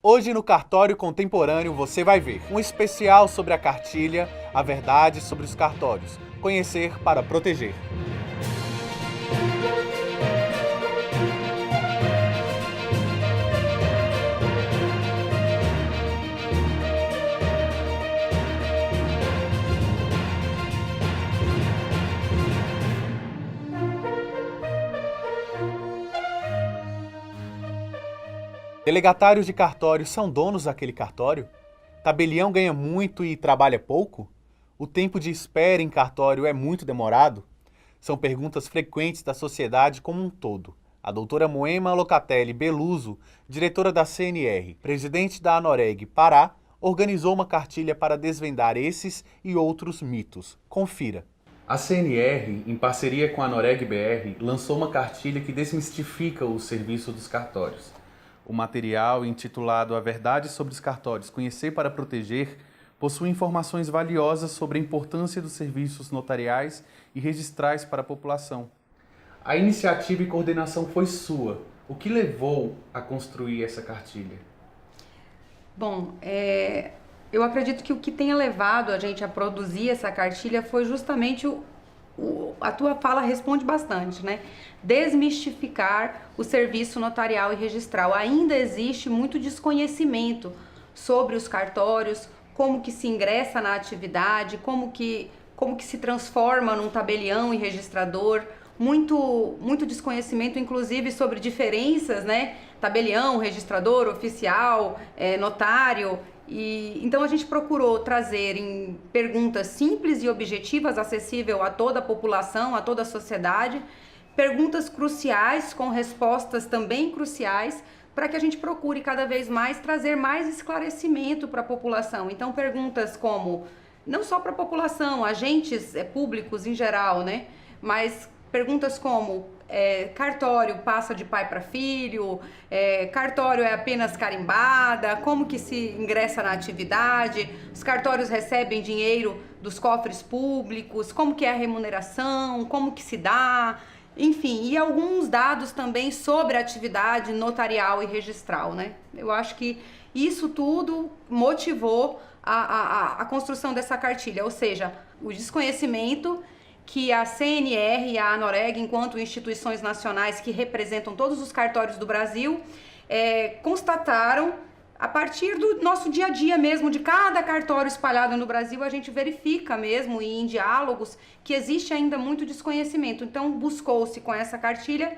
Hoje no Cartório Contemporâneo você vai ver um especial sobre a cartilha, a verdade sobre os cartórios, conhecer para proteger. Delegatários de cartório são donos daquele cartório? Tabelião ganha muito e trabalha pouco? O tempo de espera em cartório é muito demorado? São perguntas frequentes da sociedade como um todo. A doutora Moema Locatelli Beluso, diretora da CNR, presidente da Anoreg Pará, organizou uma cartilha para desvendar esses e outros mitos. Confira. A CNR, em parceria com a Anoreg BR, lançou uma cartilha que desmistifica o serviço dos cartórios. O material, intitulado A Verdade sobre os Cartórios, Conhecer para Proteger, possui informações valiosas sobre a importância dos serviços notariais e registrais para a população. A iniciativa e coordenação foi sua. O que levou a construir essa cartilha? Bom, eu acredito que o que tenha levado a gente a produzir essa cartilha foi justamente a tua fala responde bastante, né? Desmistificar o serviço notarial e registral. Ainda existe muito desconhecimento sobre os cartórios, como que se ingressa na atividade, como que se transforma num tabelião e registrador. Muito desconhecimento, inclusive, sobre diferenças, né? Tabelião, registrador, oficial, notário. Então a gente procurou trazer em perguntas simples e objetivas, acessível a toda a população, a toda a sociedade, perguntas cruciais com respostas também cruciais, para que a gente procure cada vez mais trazer mais esclarecimento para a população. Então perguntas como, não só para a população, agentes públicos em geral, né? Mas perguntas como cartório passa de pai para filho, cartório é apenas carimbada, como que se ingressa na atividade, os cartórios recebem dinheiro dos cofres públicos, como que é a remuneração, como que se dá, enfim, e alguns dados também sobre a atividade notarial e registral, né? Eu acho que isso tudo motivou a construção dessa cartilha, ou seja, o desconhecimento que a CNR e a Anoreg, enquanto instituições nacionais que representam todos os cartórios do Brasil, constataram, a partir do nosso dia a dia mesmo, de cada cartório espalhado no Brasil, a gente verifica mesmo, e em diálogos, que existe ainda muito desconhecimento. Então, buscou-se com essa cartilha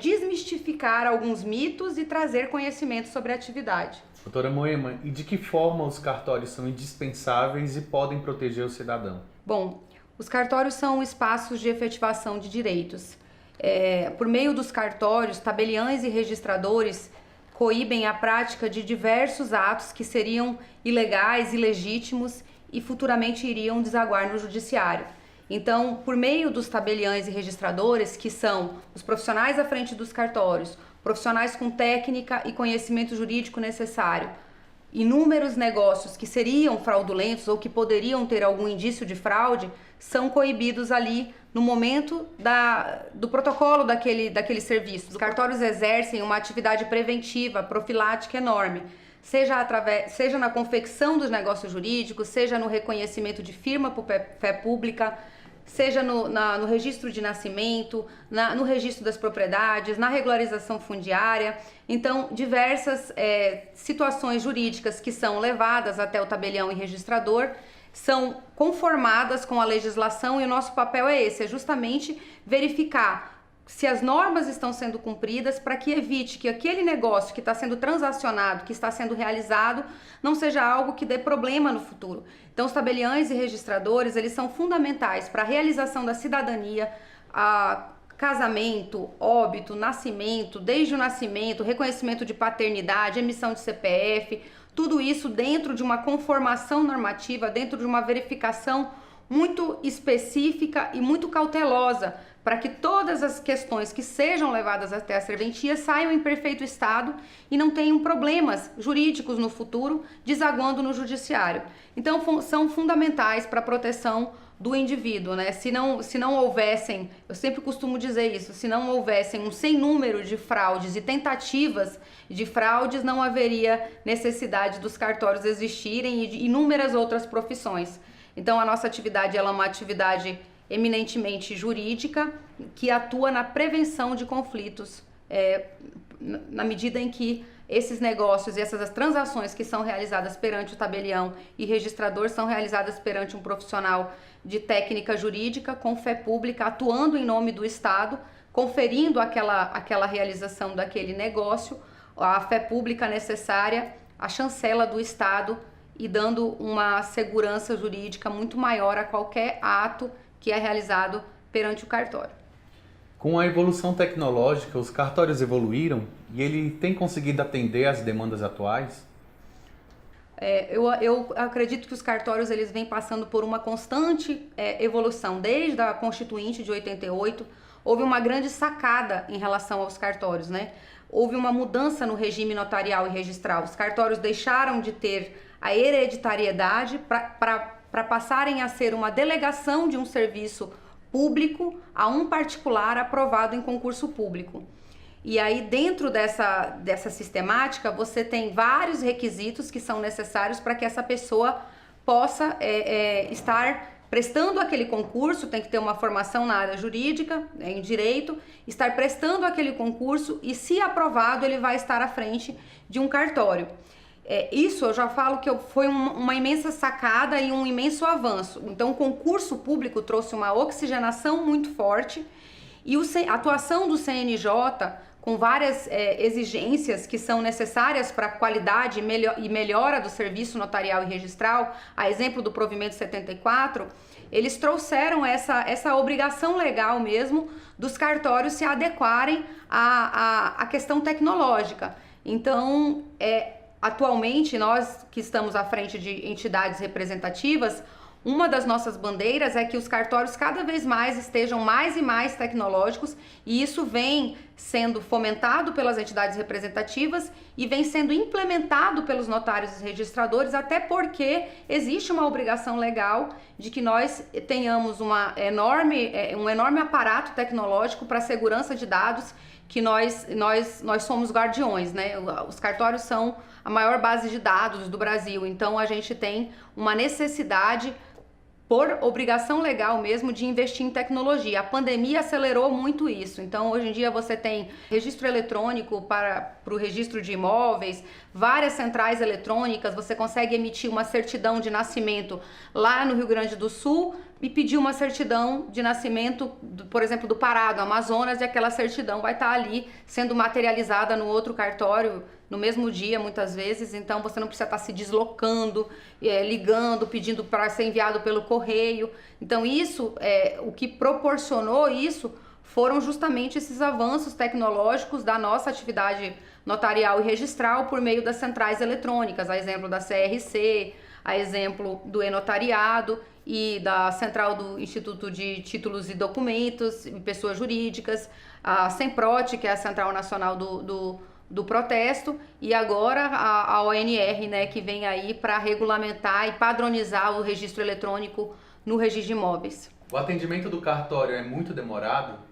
desmistificar alguns mitos e trazer conhecimento sobre a atividade. Doutora Moema, e de que forma os cartórios são indispensáveis e podem proteger o cidadão? Bom, os cartórios são espaços de efetivação de direitos. Por meio dos cartórios, tabeliães e registradores coíbem a prática de diversos atos que seriam ilegais, ilegítimos e futuramente iriam desaguar no judiciário. Então, por meio dos tabeliães e registradores, que são os profissionais à frente dos cartórios, profissionais com técnica e conhecimento jurídico necessário, inúmeros negócios que seriam fraudulentos ou que poderiam ter algum indício de fraude são coibidos ali no momento do protocolo daquele serviço. Os cartórios exercem uma atividade preventiva, profilática enorme, seja na confecção dos negócios jurídicos, seja no reconhecimento de firma por fé pública, seja no registro de nascimento, no registro das propriedades, na regularização fundiária. Então, diversas situações jurídicas que são levadas até o tabelião e registrador são conformadas com a legislação, e o nosso papel é justamente verificar se as normas estão sendo cumpridas, para que evite que aquele negócio que está sendo transacionado, que está sendo realizado, não seja algo que dê problema no futuro. Então, os tabeliães e registradores, eles são fundamentais para a realização da cidadania, casamento, óbito, nascimento, desde o nascimento, reconhecimento de paternidade, emissão de CPF, tudo isso dentro de uma conformação normativa, dentro de uma verificação muito específica e muito cautelosa, para que todas as questões que sejam levadas até a serventia saiam em perfeito estado e não tenham problemas jurídicos no futuro, desaguando no judiciário. Então, são fundamentais para a proteção do indivíduo, né? Se não houvessem, eu sempre costumo dizer isso, se não houvessem um sem número de fraudes e tentativas de fraudes, não haveria necessidade dos cartórios existirem e de inúmeras outras profissões. Então a nossa atividade ela é uma atividade eminentemente jurídica que atua na prevenção de conflitos, na medida em que esses negócios e essas transações que são realizadas perante o tabelião e registrador são realizadas perante um profissional de técnica jurídica com fé pública, atuando em nome do Estado, conferindo aquela realização daquele negócio, a fé pública necessária, a chancela do Estado e dando uma segurança jurídica muito maior a qualquer ato que é realizado perante o cartório. Com a evolução tecnológica, os cartórios evoluíram e ele tem conseguido atender às demandas atuais? Eu acredito que os cartórios eles vêm passando por uma constante evolução. Desde a Constituinte de 88, houve uma grande sacada em relação aos cartórios, né? Houve uma mudança no regime notarial e registral. Os cartórios deixaram de ter a hereditariedade para passarem a ser uma delegação de um serviço público a um particular aprovado em concurso público. E aí dentro dessa sistemática você tem vários requisitos que são necessários para que essa pessoa possa estar prestando aquele concurso, tem que ter uma formação na área jurídica, em direito, estar prestando aquele concurso e, se aprovado, ele vai estar à frente de um cartório. Isso eu já falo que foi uma imensa sacada e um imenso avanço. Então o concurso público trouxe uma oxigenação muito forte e a atuação do CNJ com várias exigências que são necessárias para a qualidade e melhora do serviço notarial e registral, a exemplo do provimento 74, eles trouxeram essa obrigação legal mesmo dos cartórios se adequarem à questão tecnológica. Então, atualmente, nós que estamos à frente de entidades representativas, uma das nossas bandeiras é que os cartórios cada vez mais estejam mais e mais tecnológicos, e isso vem sendo fomentado pelas entidades representativas e vem sendo implementado pelos notários e registradores, até porque existe uma obrigação legal de que nós tenhamos um enorme aparato tecnológico para a segurança de dados, que nós somos guardiões, né? Os cartórios são a maior base de dados do Brasil, então a gente tem uma necessidade, por obrigação legal mesmo, de investir em tecnologia. A pandemia acelerou muito isso, então hoje em dia você tem registro eletrônico para o registro de imóveis, várias centrais eletrônicas, você consegue emitir uma certidão de nascimento lá no Rio Grande do Sul e pedir uma certidão de nascimento, por exemplo, do Pará, do Amazonas, e aquela certidão vai estar ali sendo materializada no outro cartório no mesmo dia, muitas vezes. Então você não precisa estar se deslocando, ligando, pedindo para ser enviado pelo correio. Então isso, o que proporcionou isso foram justamente esses avanços tecnológicos da nossa atividade notarial e registral por meio das centrais eletrônicas, a exemplo da CRC, a exemplo do e-notariado e da central do Instituto de Títulos e Documentos e Pessoas Jurídicas, a SEMPROT, que é a Central Nacional do Protesto, e agora a ONR, né, que vem aí para regulamentar e padronizar o registro eletrônico no registro de imóveis. O atendimento do cartório é muito demorado?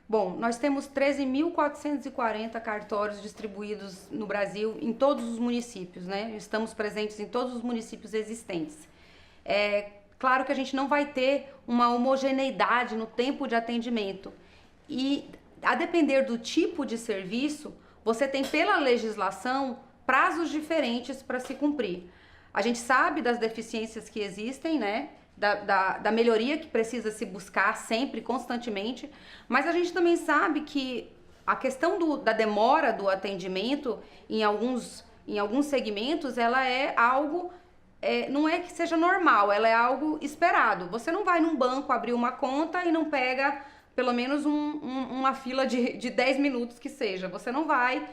Bom, nós temos 13.440 cartórios distribuídos no Brasil, em todos os municípios, né? Estamos presentes em todos os municípios existentes. Claro que a gente não vai ter uma homogeneidade no tempo de atendimento. E, a depender do tipo de serviço, você tem, pela legislação, prazos diferentes para se cumprir. A gente sabe das deficiências que existem, né? Da melhoria que precisa se buscar sempre, constantemente, mas a gente também sabe que a questão da demora do atendimento em alguns segmentos, ela é algo, não é que seja normal, ela é algo esperado. Você não vai num banco abrir uma conta e não pega pelo menos uma fila de 10 minutos que seja. Você não vai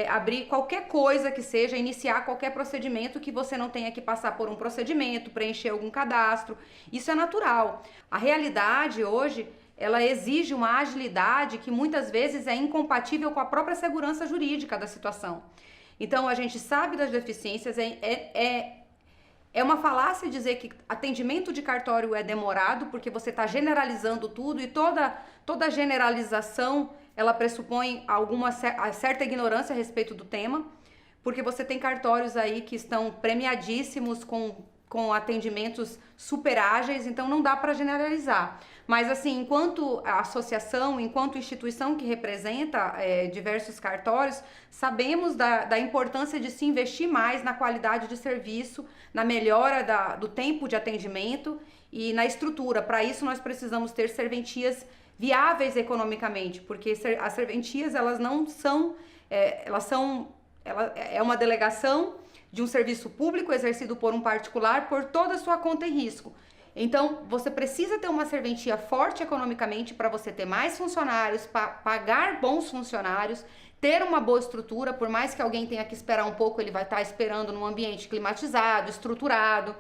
abrir qualquer coisa que seja, iniciar qualquer procedimento que você não tenha que passar por um procedimento, preencher algum cadastro. Isso é natural. A realidade hoje, ela exige uma agilidade que muitas vezes é incompatível com a própria segurança jurídica da situação. Então a gente sabe das deficiências, é É uma falácia dizer que atendimento de cartório é demorado, porque você está generalizando tudo e toda generalização ela pressupõe alguma certa ignorância a respeito do tema, porque você tem cartórios aí que estão premiadíssimos com atendimentos super ágeis, então não dá para generalizar. Mas assim, enquanto associação, enquanto instituição que representa diversos cartórios, sabemos da importância de se investir mais na qualidade de serviço, na melhora do tempo de atendimento e na estrutura. Para isso nós precisamos ter serventias viáveis economicamente, porque as serventias elas não são, ela é uma delegação de um serviço público exercido por um particular por toda a sua conta e risco. Então, você precisa ter uma serventia forte economicamente para você ter mais funcionários, pagar bons funcionários, ter uma boa estrutura, por mais que alguém tenha que esperar um pouco, ele vai estar esperando num ambiente climatizado, estruturado.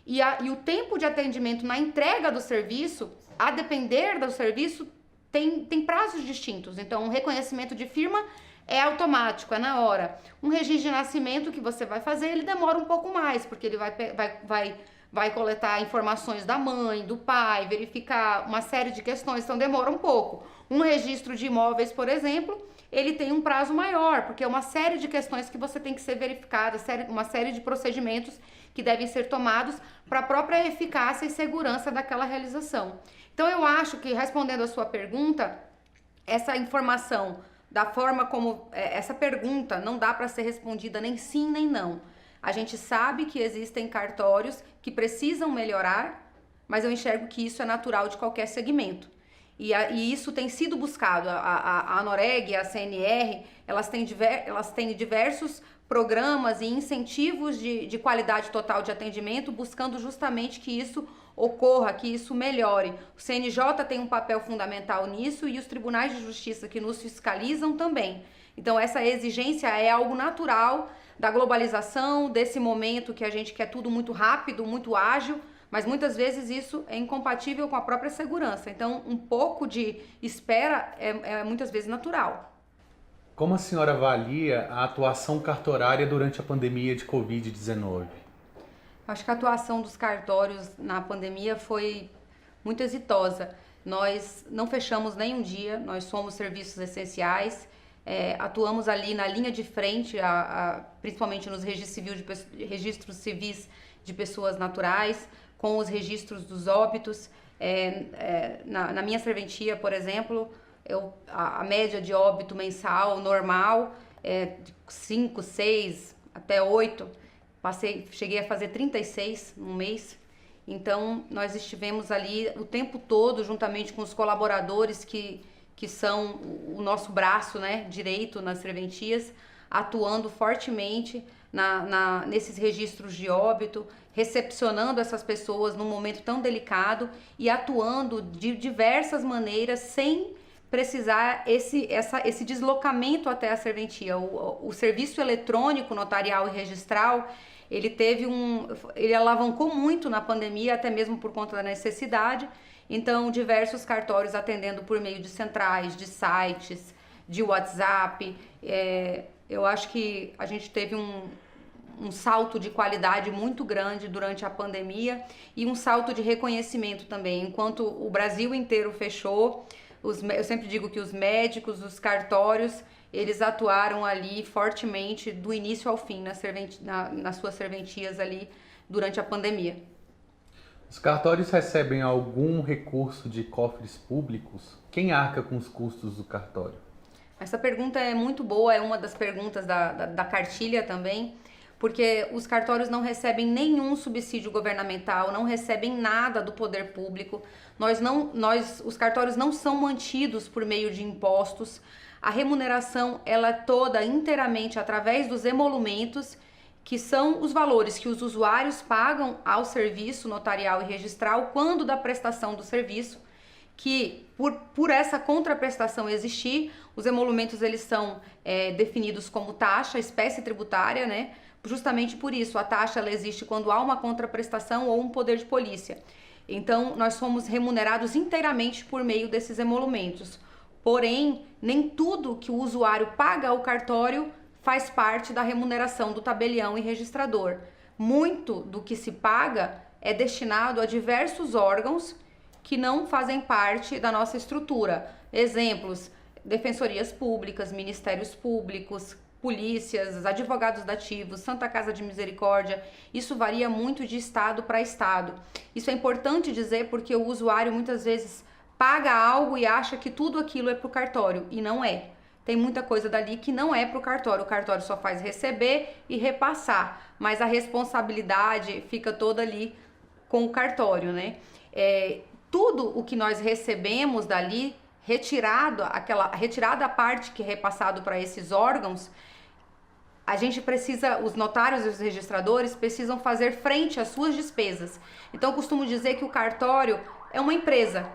E o tempo de atendimento na entrega do serviço, a depender do serviço, tem prazos distintos. Então, um reconhecimento de firma é automático, é na hora. Um registro de nascimento que você vai fazer, ele demora um pouco mais, porque ele vai coletar informações da mãe, do pai, verificar uma série de questões, então demora um pouco. Um registro de imóveis, por exemplo, ele tem um prazo maior, porque é uma série de questões que você tem que ser verificada, uma série de procedimentos que devem ser tomados para a própria eficácia e segurança daquela realização. Então eu acho que, respondendo a sua pergunta, essa informação, da forma como essa pergunta não dá para ser respondida nem sim nem não. A gente sabe que existem cartórios que precisam melhorar, mas eu enxergo que isso é natural de qualquer segmento. E isso tem sido buscado. A Anoreg e a CNR, elas têm diversos programas e incentivos de qualidade total de atendimento, buscando justamente que isso ocorra, que isso melhore. O CNJ tem um papel fundamental nisso e os tribunais de justiça que nos fiscalizam também. Então essa exigência é algo natural da globalização, desse momento que a gente quer tudo muito rápido, muito ágil, mas muitas vezes isso é incompatível com a própria segurança. Então um pouco de espera é muitas vezes natural. Como a senhora avalia a atuação cartorária durante a pandemia de Covid-19? Acho que a atuação dos cartórios na pandemia foi muito exitosa. Nós não fechamos nenhum dia, nós somos serviços essenciais, atuamos ali na linha de frente, principalmente nos registros civis de pessoas naturais, com os registros dos óbitos. Na minha serventia, por exemplo, a média de óbito mensal normal é de 5, 6, até 8. Cheguei a fazer 36 num mês. Então, nós estivemos ali o tempo todo, juntamente com os colaboradores que são o nosso braço, né, direito nas serventias, atuando fortemente nesses registros de óbito, recepcionando essas pessoas num momento tão delicado e atuando de diversas maneiras sem precisar esse deslocamento até a serventia. O serviço eletrônico, notarial e registral, ele alavancou muito na pandemia, até mesmo por conta da necessidade. Então, diversos cartórios atendendo por meio de centrais, de sites, de WhatsApp. Eu acho que a gente teve um salto de qualidade muito grande durante a pandemia e um salto de reconhecimento também. Enquanto o Brasil inteiro fechou, eu sempre digo que os médicos, os cartórios, eles atuaram ali fortemente do início ao fim nas suas serventias ali durante a pandemia. Os cartórios recebem algum recurso de cofres públicos? Quem arca com os custos do cartório? Essa pergunta é muito boa, é uma das perguntas da cartilha também, porque os cartórios não recebem nenhum subsídio governamental, não recebem nada do poder público. Os cartórios não são mantidos por meio de impostos. A remuneração ela é toda inteiramente através dos emolumentos, que são os valores que os usuários pagam ao serviço notarial e registral quando da prestação do serviço, que por essa contraprestação existir, os emolumentos eles são definidos como taxa, espécie tributária, né? Justamente por isso, a taxa ela existe quando há uma contraprestação ou um poder de polícia. Então, nós somos remunerados inteiramente por meio desses emolumentos. Porém, nem tudo que o usuário paga ao cartório faz parte da remuneração do tabelião e registrador. muito do que se paga é destinado a diversos órgãos que não fazem parte da nossa estrutura. Exemplos: defensorias públicas, ministérios públicos, polícias, advogados dativos, Santa Casa de Misericórdia. Isso varia muito de estado para estado. Isso é importante dizer porque o usuário muitas vezes paga algo e acha que tudo aquilo é para o cartório, e não é. Tem muita coisa dali que não é para o cartório só faz receber e repassar, mas a responsabilidade fica toda ali com o cartório, né? Tudo o que nós recebemos dali, retirada a parte que é repassado para esses órgãos, a gente precisa, os notários e os registradores precisam fazer frente às suas despesas. Então eu costumo dizer que o cartório é uma empresa.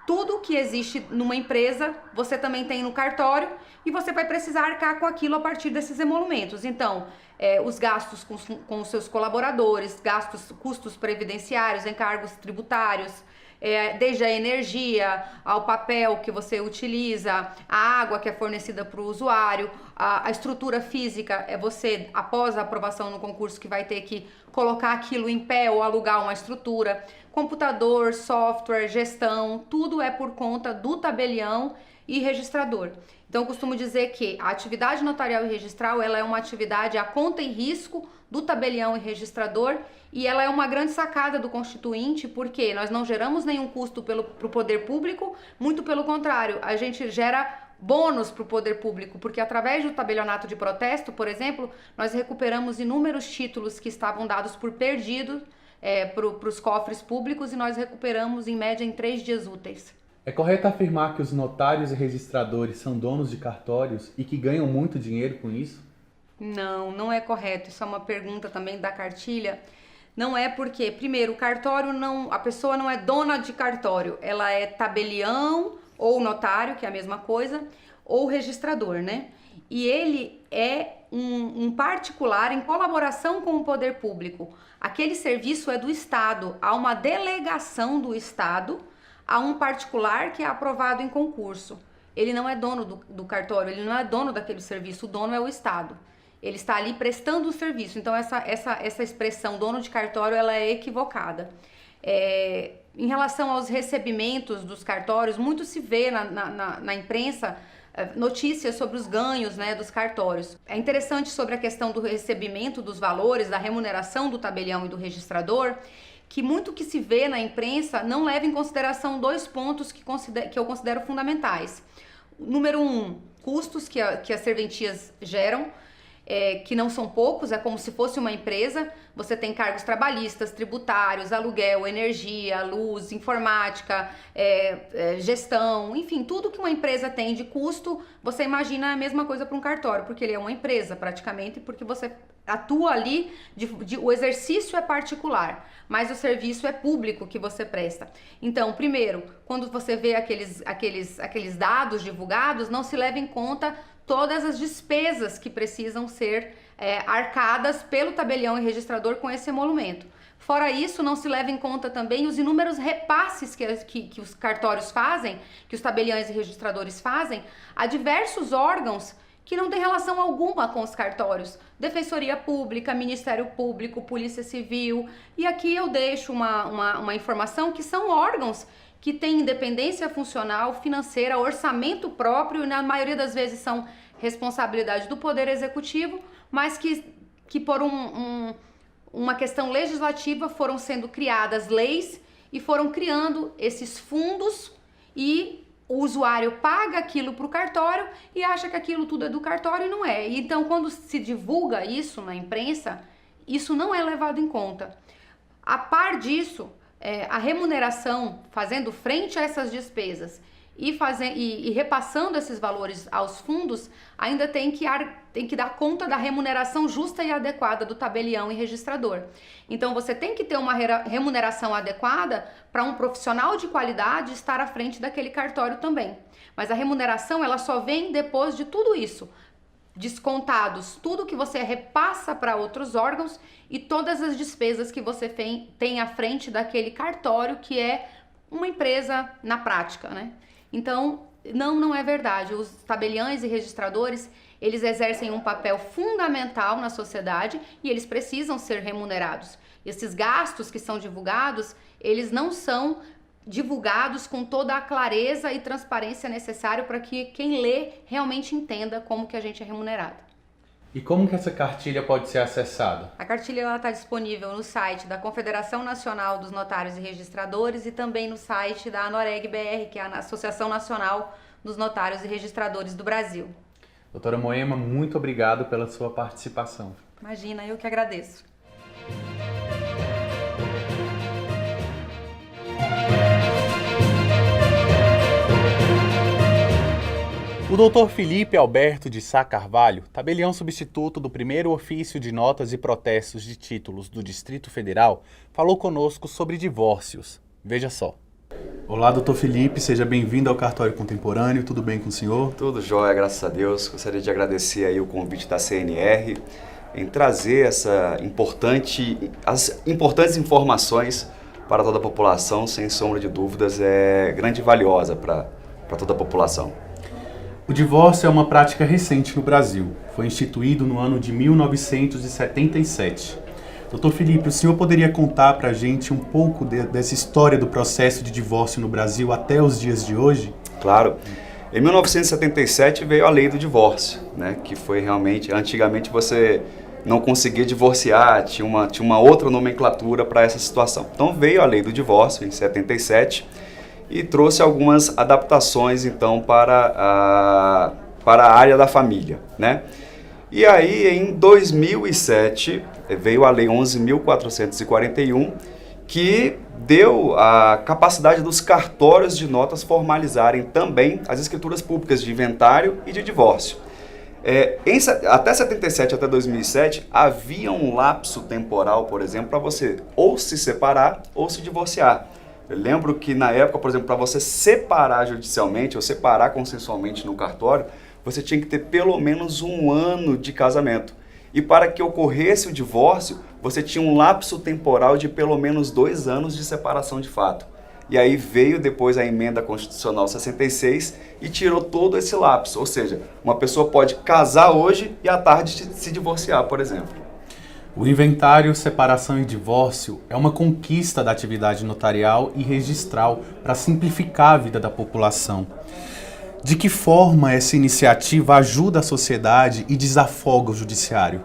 Tudo que existe numa empresa, você também tem no cartório, e você vai precisar arcar com aquilo a partir desses emolumentos. Então, os gastos com os seus colaboradores, custos previdenciários, encargos tributários, desde a energia, ao papel que você utiliza, a água que é fornecida para o usuário, a estrutura física, você, após a aprovação no concurso, que vai ter que colocar aquilo em pé ou alugar uma estrutura, computador, software, gestão, tudo é por conta do tabelião e registrador. Então eu costumo dizer que a atividade notarial e registral, ela é uma atividade a conta e risco do tabelião e registrador, e ela é uma grande sacada do Constituinte, porque nós não geramos nenhum custo para o poder público, muito pelo contrário, a gente gera bônus para o poder público, porque através do tabelionato de protesto, por exemplo, nós recuperamos inúmeros títulos que estavam dados por perdido para os cofres públicos, e nós recuperamos em média em 3 dias úteis. É correto afirmar que os notários e registradores são donos de cartórios e que ganham muito dinheiro com isso? Não, não é correto. Isso é uma pergunta também da cartilha. Não é porque, primeiro, o cartório não, a pessoa não é dona de cartório, ela é tabelião ou notário, que é a mesma coisa, ou registrador, né? E ele é um particular em colaboração com o poder público. Aquele serviço é do Estado, há uma delegação do Estado a um particular que é aprovado em concurso. Ele não é dono do cartório, ele não é dono daquele serviço, o dono é o Estado. Ele está ali prestando o serviço. Então essa expressão dono de cartório, ela é equivocada. Em relação aos recebimentos dos cartórios, muito se vê na imprensa notícias sobre os ganhos, né, dos cartórios. É interessante sobre a questão do recebimento dos valores, da remuneração do tabelião e do registrador, que muito que se vê na imprensa não leva em consideração 2 pontos que eu considero fundamentais. Número 1, custos que as serventias geram, que não são poucos, é como se fosse uma empresa. Você tem cargos trabalhistas, tributários, aluguel, energia, luz, informática, gestão, enfim, tudo que uma empresa tem de custo, você imagina a mesma coisa para um cartório, porque ele é uma empresa praticamente, porque você atua ali, o exercício é particular, mas o serviço é público que você presta. Então, primeiro, quando você vê aqueles dados divulgados, não se leva em conta todas as despesas que precisam ser arcadas pelo tabelião e registrador com esse emolumento. Fora isso, não se leva em conta também os inúmeros repasses que os cartórios fazem, que os tabeliães e registradores fazem, a diversos órgãos que não tem relação alguma com os cartórios. Defensoria Pública, Ministério Público, Polícia Civil. E aqui eu deixo uma informação que são órgãos que têm independência funcional, financeira, orçamento próprio, e na maioria das vezes são responsabilidade do Poder Executivo, mas que por uma questão legislativa foram sendo criadas leis e foram criando esses fundos, e o usuário paga aquilo para o cartório e acha que aquilo tudo é do cartório, e não é. Então, quando se divulga isso na imprensa, isso não é levado em conta. A par disso, a remuneração, fazendo frente a essas despesas e repassando esses valores aos fundos, ainda tem que dar conta da remuneração justa e adequada do tabelião e registrador. Então você tem que ter uma remuneração adequada para um profissional de qualidade estar à frente daquele cartório também. Mas a remuneração, ela só vem depois de tudo isso, descontados tudo que você repassa para outros órgãos e todas as despesas que você tem à frente daquele cartório, que é uma empresa na prática, né? Então, não é verdade. Os tabeliães e registradores, Eles exercem um papel fundamental na sociedade e eles precisam ser remunerados. Esses gastos que são divulgados, eles não são divulgados com toda a clareza e transparência necessária para que quem lê realmente entenda como que a gente é remunerado. E como que essa cartilha pode ser acessada? A cartilha está disponível no site da Confederação Nacional dos Notários e Registradores e também no site da ANOREG-BR, que é a Associação Nacional dos Notários e Registradores do Brasil. Doutora Moema, muito obrigado pela sua participação. Imagina, eu que agradeço. O doutor Felipe Alberto de Sá Carvalho, tabelião substituto do primeiro ofício de notas e protestos de títulos do Distrito Federal, falou conosco sobre divórcios. Veja só. Olá, doutor Felipe, seja bem-vindo ao Cartório Contemporâneo, tudo bem com o senhor? Tudo jóia, graças a Deus. Gostaria de agradecer aí o convite da CNR em trazer as importantes informações para toda a população, sem sombra de dúvidas, é grande e valiosa para toda a população. O divórcio é uma prática recente no Brasil. Foi instituído no ano de 1977. Doutor Felipe, o senhor poderia contar para a gente um pouco dessa história do processo de divórcio no Brasil até os dias de hoje? Claro. Em 1977 veio a lei do divórcio, né? Que foi realmente, antigamente você não conseguia divorciar, tinha uma outra nomenclatura para essa situação. Então veio a lei do divórcio em 77 e trouxe algumas adaptações então para a área da família, né? E aí em 2007 veio a lei 11.441 que deu a capacidade dos cartórios de notas formalizarem também as escrituras públicas de inventário e de divórcio. Até 77, até 2007, havia um lapso temporal, por exemplo, para você ou se separar ou se divorciar. Eu lembro que na época, por exemplo, para você separar judicialmente ou separar consensualmente no cartório, você tinha que ter pelo menos 1 ano de casamento. E para que ocorresse o divórcio, você tinha um lapso temporal de pelo menos 2 anos de separação de fato. E aí veio depois a emenda constitucional 66 e tirou todo esse lapso. Ou seja, uma pessoa pode casar hoje e à tarde se divorciar, por exemplo. O inventário, separação e divórcio é uma conquista da atividade notarial e registral para simplificar a vida da população. De que forma essa iniciativa ajuda a sociedade e desafoga o judiciário?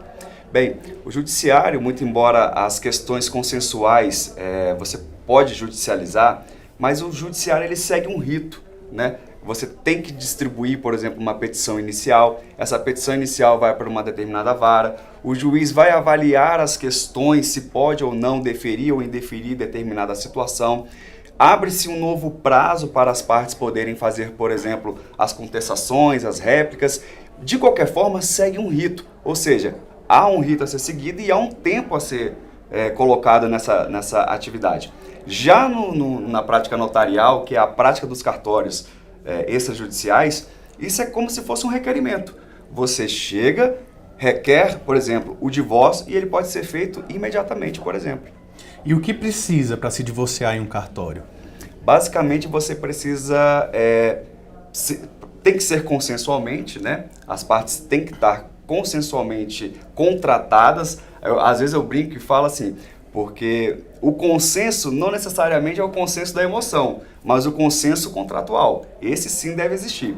Bem, o judiciário, muito embora as questões consensuais você pode judicializar, mas o judiciário ele segue um rito, né? Você tem que distribuir, por exemplo, uma petição inicial. Essa petição inicial vai para uma determinada vara. O juiz vai avaliar as questões, se pode ou não deferir ou indeferir determinada situação. Abre-se um novo prazo para as partes poderem fazer, por exemplo, as contestações, as réplicas. De qualquer forma, segue um rito. Ou seja, há um rito a ser seguido e há um tempo a ser colocado nessa atividade. Já na prática notarial, que é a prática dos cartórios extrajudiciais, isso é como se fosse um requerimento. Você chega, requer, por exemplo, o divórcio e ele pode ser feito imediatamente, por exemplo. E o que precisa para se divorciar em um cartório? Basicamente, você precisa... tem que ser consensualmente, né? As partes têm que estar consensualmente contratadas. Às vezes eu brinco e falo assim, porque o consenso não necessariamente é o consenso da emoção, mas o consenso contratual. Esse sim deve existir.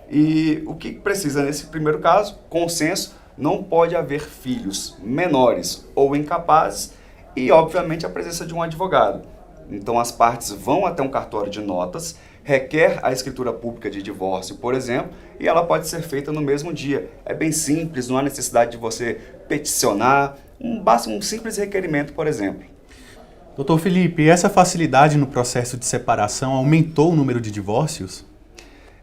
E o que precisa nesse primeiro caso? Consenso, não pode haver filhos menores ou incapazes e, obviamente, a presença de um advogado. Então, as partes vão até um cartório de notas, requer a escritura pública de divórcio, por exemplo, e ela pode ser feita no mesmo dia. É bem simples, não há necessidade de você peticionar, basta um simples requerimento, por exemplo. Doutor Felipe, essa facilidade no processo de separação aumentou o número de divórcios?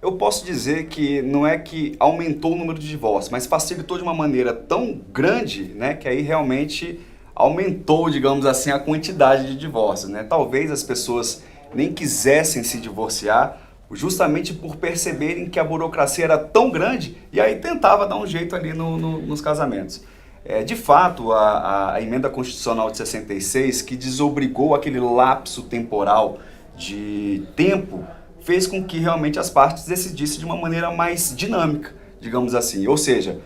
Eu posso dizer que não é que aumentou o número de divórcios, mas facilitou de uma maneira tão grande, né, que aí realmente aumentou, digamos assim, a quantidade de divórcios, né? Talvez as pessoas nem quisessem se divorciar justamente por perceberem que a burocracia era tão grande e aí tentava dar um jeito ali nos casamentos. De fato, a emenda constitucional de 66, que desobrigou aquele lapso temporal de tempo, fez com que realmente as partes decidissem de uma maneira mais dinâmica, digamos assim. Ou seja,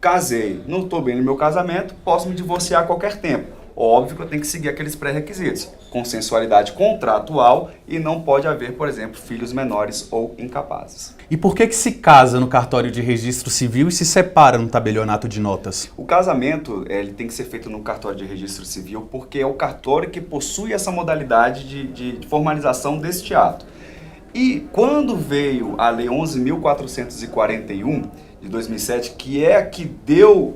casei, não estou bem no meu casamento, posso me divorciar a qualquer tempo. Óbvio que eu tenho que seguir aqueles pré-requisitos, consensualidade contratual e não pode haver, por exemplo, filhos menores ou incapazes. E por que se casa no cartório de registro civil e se separa no tabelionato de notas? O casamento ele tem que ser feito no cartório de registro civil porque é o cartório que possui essa modalidade de formalização deste ato. E quando veio a Lei 11.441, de 2007, que é a que deu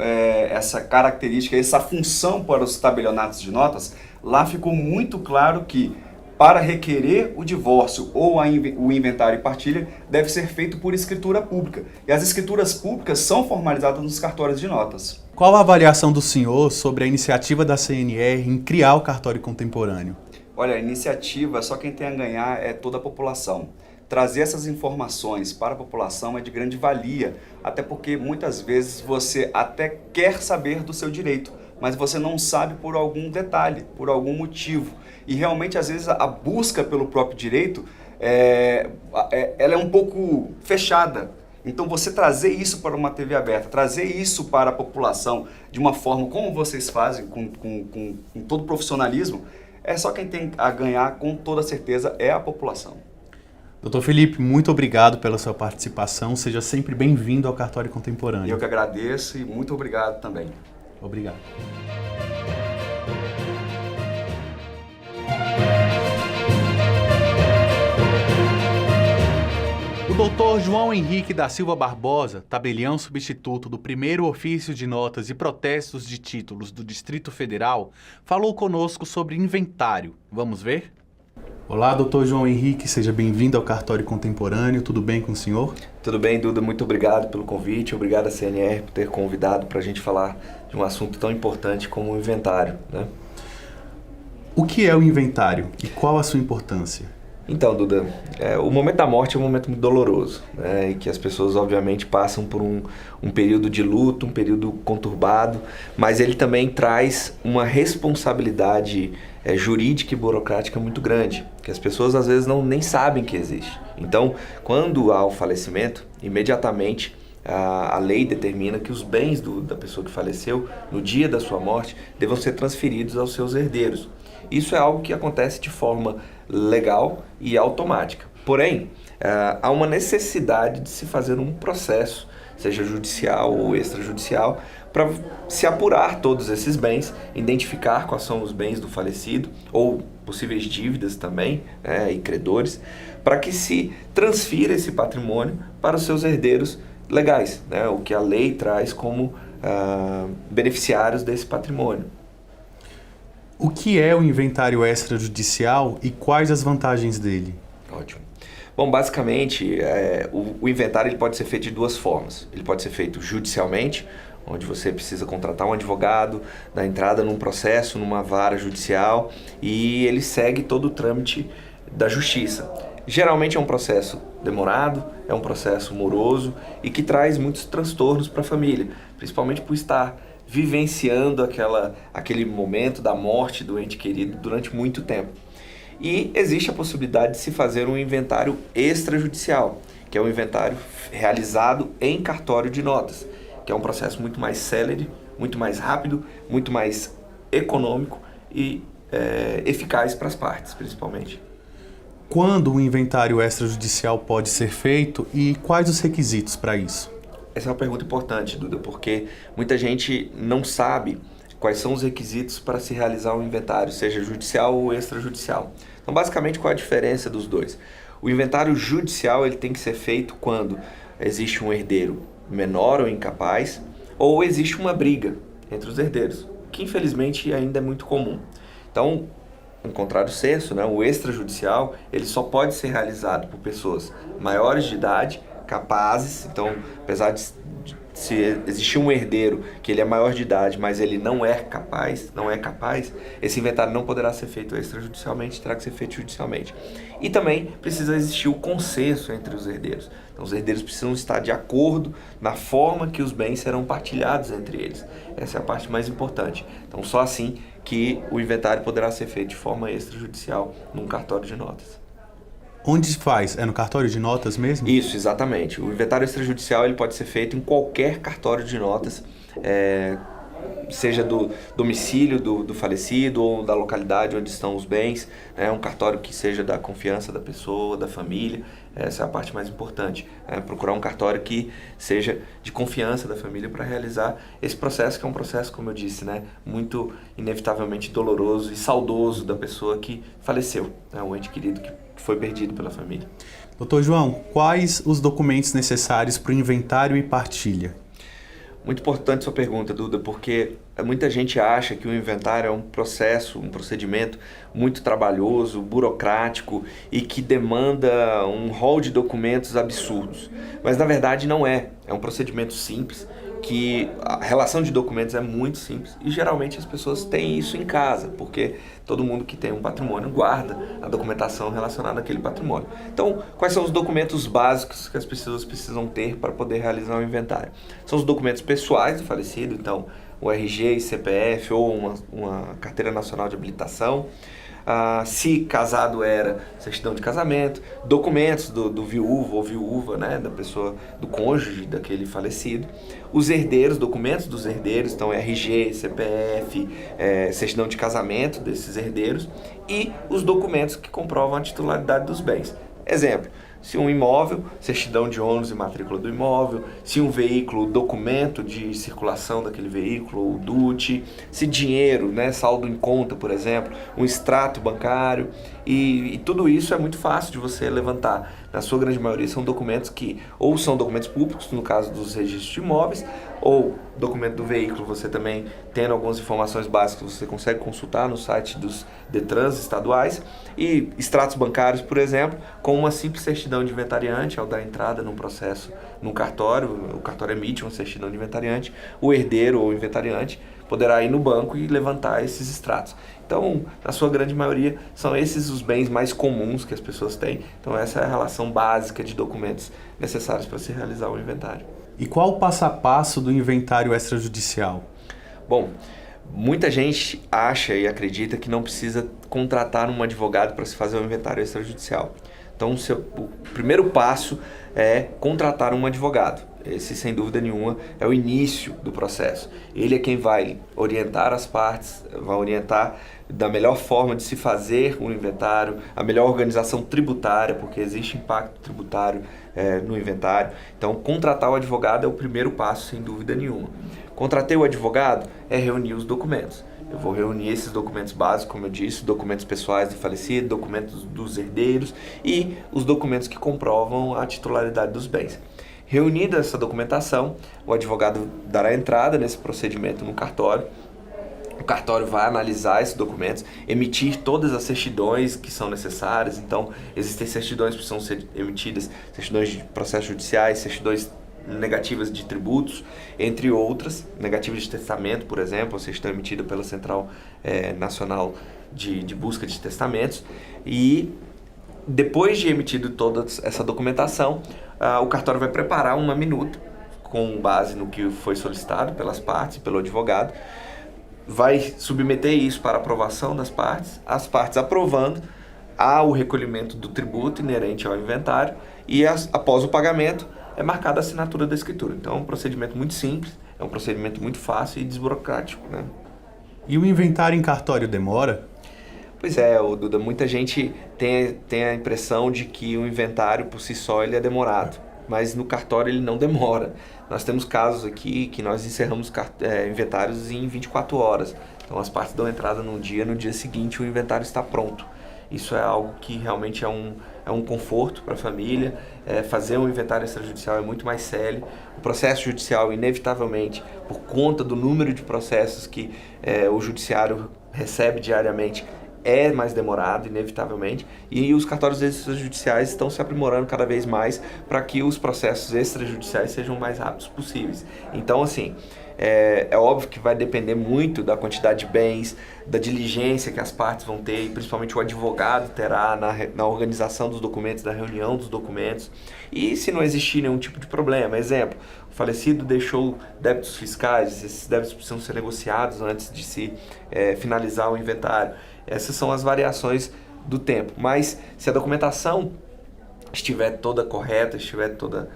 essa característica, essa função para os tabelionatos de notas, lá ficou muito claro que para requerer o divórcio ou o inventário e partilha, deve ser feito por escritura pública. E as escrituras públicas são formalizadas nos cartórios de notas. Qual a avaliação do senhor sobre a iniciativa da CNR em criar o cartório contemporâneo? Olha, a iniciativa, só quem tem a ganhar é toda a população. Trazer essas informações para a população é de grande valia, até porque muitas vezes você até quer saber do seu direito, mas você não sabe por algum detalhe, por algum motivo. E realmente, às vezes, a busca pelo próprio direito, ela é um pouco fechada. Então, você trazer isso para uma TV aberta, trazer isso para a população de uma forma como vocês fazem, com todo profissionalismo, só quem tem a ganhar, com toda certeza, é a população. Doutor Felipe, muito obrigado pela sua participação. Seja sempre bem-vindo ao Cartório Contemporâneo. Eu que agradeço e muito obrigado também. Obrigado. O doutor João Henrique da Silva Barbosa, tabelião substituto do primeiro ofício de notas e protestos de títulos do Distrito Federal, falou conosco sobre inventário. Vamos ver? Olá, doutor João Henrique, seja bem-vindo ao Cartório Contemporâneo. Tudo bem com o senhor? Tudo bem, Duda. Muito obrigado pelo convite. Obrigado à CNR por ter convidado para a gente falar de um assunto tão importante como o inventário, né? O que é o inventário e qual a sua importância? Então, Duda, o momento da morte é um momento muito doloroso, né? E que as pessoas, obviamente, passam por um período de luto, um período conturbado, mas ele também traz uma responsabilidade jurídica e burocrática muito grande, que as pessoas às vezes nem sabem que existe. Então, quando há o falecimento, imediatamente a lei determina que os bens da pessoa que faleceu, no dia da sua morte, devam ser transferidos aos seus herdeiros. Isso é algo que acontece de forma legal e automática. Porém, há uma necessidade de se fazer um processo, seja judicial ou extrajudicial, para se apurar todos esses bens, identificar quais são os bens do falecido ou possíveis dívidas também, e credores, para que se transfira esse patrimônio para os seus herdeiros legais, né? O que a lei traz como beneficiários desse patrimônio. O que é o inventário extrajudicial e quais as vantagens dele? Ótimo. Bom, basicamente, o inventário ele pode ser feito de duas formas. Ele pode ser feito judicialmente, onde você precisa contratar um advogado, dar entrada num processo, numa vara judicial, e ele segue todo o trâmite da justiça. Geralmente é um processo demorado, é um processo moroso e que traz muitos transtornos para a família, principalmente por estar vivenciando aquele momento da morte do ente querido durante muito tempo. E existe a possibilidade de se fazer um inventário extrajudicial, que é um inventário realizado em cartório de notas, que é um processo muito mais célere, muito mais rápido, muito mais econômico e eficaz para as partes, principalmente. Quando o inventário extrajudicial pode ser feito e quais os requisitos para isso? Essa é uma pergunta importante, Duda, porque muita gente não sabe quais são os requisitos para se realizar um inventário, seja judicial ou extrajudicial. Então, basicamente, qual a diferença dos dois? O inventário judicial ele tem que ser feito quando existe um herdeiro menor ou incapaz, ou existe uma briga entre os herdeiros, que infelizmente ainda é muito comum. Então, em contrário senso, né, o extrajudicial ele só pode ser realizado por pessoas maiores de idade, capazes. Então, apesar de se existir um herdeiro que ele é maior de idade, mas ele não é capaz, esse inventário não poderá ser feito extrajudicialmente, terá que ser feito judicialmente. E também precisa existir o consenso entre os herdeiros. Então, os herdeiros precisam estar de acordo na forma que os bens serão partilhados entre eles. Essa é a parte mais importante. Então, só assim que o inventário poderá ser feito de forma extrajudicial num cartório de notas. Onde se faz? É no cartório de notas mesmo? Isso, exatamente. O inventário extrajudicial ele pode ser feito em qualquer cartório de notas, seja do domicílio do falecido ou da localidade onde estão os bens, né? Um cartório que seja da confiança da pessoa, da família. Essa é a parte mais importante. Procurar um cartório que seja de confiança da família para realizar esse processo, que é um processo, como eu disse, né? Muito inevitavelmente doloroso e saudoso da pessoa que faleceu, né? Um ente querido que foi perdido pela família. Doutor João, quais os documentos necessários para o inventário e partilha? Muito importante sua pergunta, Duda, porque muita gente acha que o inventário é um processo, um procedimento muito trabalhoso, burocrático e que demanda um rol de documentos absurdos. Mas na verdade não é. É um procedimento simples, que a relação de documentos é muito simples e geralmente as pessoas têm isso em casa, porque todo mundo que tem um patrimônio guarda a documentação relacionada àquele patrimônio. Então, quais são os documentos básicos que as pessoas precisam ter para poder realizar um inventário? São os documentos pessoais do falecido, então o RG e CPF ou uma carteira nacional de habilitação. Se casado era, certidão de casamento, documentos do viúvo ou viúva, né, da pessoa, do cônjuge daquele falecido, os herdeiros, documentos dos herdeiros, então RG, CPF, certidão de casamento desses herdeiros e os documentos que comprovam a titularidade dos bens. Exemplo, se um imóvel, certidão de ônus e matrícula do imóvel, se um veículo, documento de circulação daquele veículo, o DUT, se dinheiro, né, saldo em conta, por exemplo, um extrato bancário, e tudo isso é muito fácil de você levantar. Na sua grande maioria são documentos que ou são documentos públicos, no caso dos registros de imóveis, ou documento do veículo, você também tendo algumas informações básicas, você consegue consultar no site dos Detrans estaduais, e extratos bancários, por exemplo, com uma simples certidão de inventariante, ao dar entrada num processo no cartório, o cartório emite uma certidão de inventariante, o herdeiro ou inventariante poderá ir no banco e levantar esses extratos. Então, na sua grande maioria, são esses os bens mais comuns que as pessoas têm. Então, essa é a relação básica de documentos necessários para se realizar o inventário. E qual o passo a passo do inventário extrajudicial? Bom, muita gente acha e acredita que não precisa contratar um advogado para se fazer o inventário extrajudicial. Então, o primeiro passo é contratar um advogado. Esse, sem dúvida nenhuma, é o início do processo. Ele é quem vai orientar as partes, vai orientar da melhor forma de se fazer o inventário, a melhor organização tributária, porque existe impacto tributário no inventário. Então, contratar o advogado é o primeiro passo, sem dúvida nenhuma. Contratei o advogado é reunir os documentos. Eu vou reunir esses documentos básicos, como eu disse, documentos pessoais do falecido, documentos dos herdeiros e os documentos que comprovam a titularidade dos bens. Reunida essa documentação, o advogado dará entrada nesse procedimento no cartório. O cartório vai analisar esses documentos, emitir todas as certidões que são necessárias. Então, existem certidões que precisam ser emitidas, certidões de processos judiciais, certidões negativas de tributos, entre outras, negativas de testamento, por exemplo, a certidão emitida pela Central Nacional de Busca de Testamentos. E depois de emitido toda essa documentação, o cartório vai preparar uma minuta com base no que foi solicitado pelas partes, pelo advogado, vai submeter isso para aprovação das partes, as partes aprovando, há o recolhimento do tributo inerente ao inventário e após o pagamento é marcada a assinatura da escritura. Então é um procedimento muito simples, é um procedimento muito fácil e desburocrático, né? E o inventário em cartório demora? Pois é, Duda, muita gente tem a impressão de que o inventário por si só ele é demorado, mas no cartório ele não demora. Nós temos casos aqui que nós encerramos inventários em 24 horas. Então as partes dão entrada num dia, no dia seguinte o inventário está pronto. Isso é algo que realmente é um conforto para a família. Fazer um inventário extrajudicial é muito mais sério. O processo judicial, inevitavelmente, por conta do número de processos que o judiciário recebe diariamente, é mais demorado, inevitavelmente, e os cartórios extrajudiciais estão se aprimorando cada vez mais para que os processos extrajudiciais sejam o mais rápidos possíveis. Então, assim, é óbvio que vai depender muito da quantidade de bens, da diligência que as partes vão ter, e principalmente o advogado terá na organização dos documentos, na reunião dos documentos, e se não existir nenhum tipo de problema. Exemplo, o falecido deixou débitos fiscais, esses débitos precisam ser negociados antes de se finalizar o inventário. Essas são as variações do tempo, mas se a documentação estiver toda correta, estiver toda